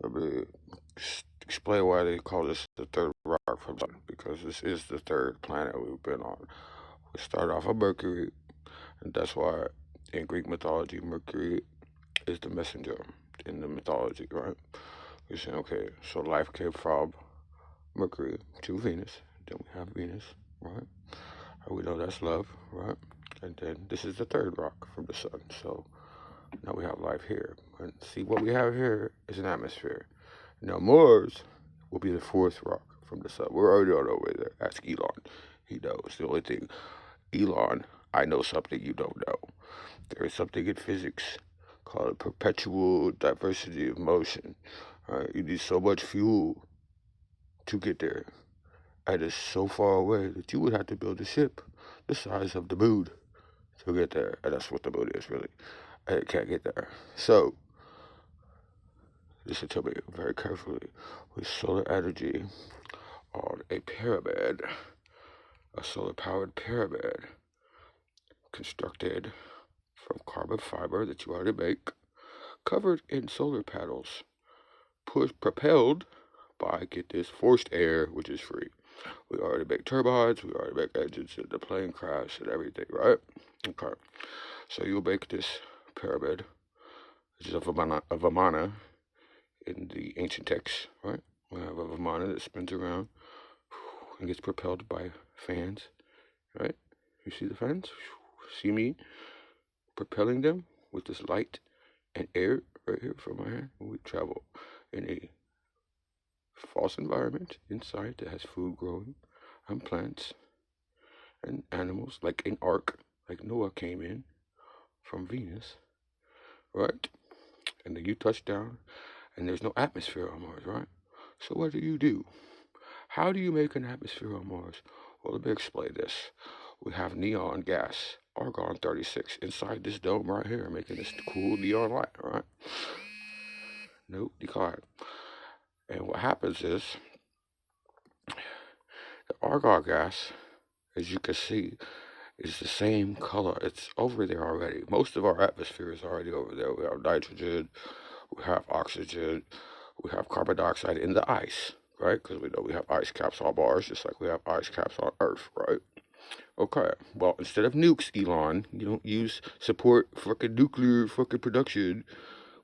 Let me explain why they call this the third rock from the sun, because this is the third planet we've been on. We start off on Mercury, and that's why in Greek mythology, Mercury is the messenger in the mythology, right? We say, okay, so life came from Mercury to Venus, then we have Venus, right? And we know that's love, right? And then this is the third rock from the sun. So now we have life here. And see, what we have here is an atmosphere. Now Mars will be the fourth rock from the sun. We're already on our way there. Ask Elon. He knows. The only thing, Elon, I know something you don't know. There is something in physics called perpetual diversity of motion. You need so much fuel to get there. And it's so far away that you would have to build a ship the size of the moon to get there. And that's what the moon is, really. And it can't get there. So, listen to me very carefully. With solar energy on a pyramid, a solar powered pyramid constructed from carbon fiber that you already make, covered in solar panels, propelled by, get this, forced air, which is free. We already make turbines, we already make engines, and the plane crash and everything, right? Okay. So you'll make this pyramid, which is a Vimana in the ancient texts, right? We have a Vimana that spins around and gets propelled by fans, right? You see the fans? See me propelling them with this light and air right here from my hand? We travel in a false environment inside that has food growing and plants and animals, like an ark, like Noah came in from Venus, right? And then you touch down, and there's no atmosphere on Mars, right? So what do? How do you make an atmosphere on Mars? Well, let me explain this. We have neon gas, argon 36, inside this dome right here, making this cool neon light, right? Nope, decline. And what happens is, the argon gas, as you can see, is the same color. It's over there already. Most of our atmosphere is already over there. We have nitrogen, we have oxygen, we have carbon dioxide in the ice, right? Because we know we have ice caps on Mars, just like we have ice caps on Earth, right? Okay, well, instead of nukes, Elon, you don't use support fucking nuclear fucking production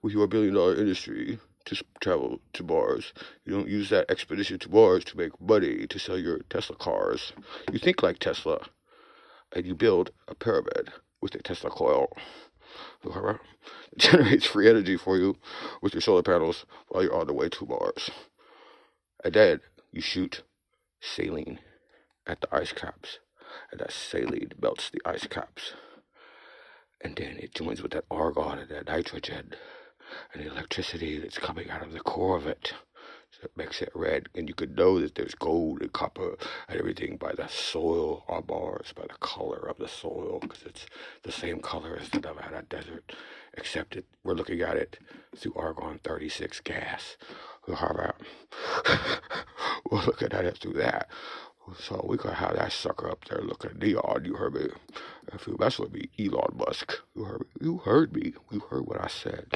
with your billion-dollar industry to travel to Mars. You don't use that expedition to Mars to make money to sell your Tesla cars. You think like Tesla, and you build a pyramid with a Tesla coil. It generates free energy for you with your solar panels while you're on the way to Mars. And then you shoot saline at the ice caps, and that saline melts the ice caps. And then it joins with that argon and that nitrogen and the electricity that's coming out of the core of it. So it makes it red, and you could know that there's gold and copper and everything by the soil on Mars, by the color of the soil, because it's the same color as the Nevada desert, except we're looking at it through argon 36 gas. How about we're looking at it through that? So we could have that sucker up there looking neon. You heard me? If you mess with me, Elon Musk. You heard me? You heard me? You heard what I said?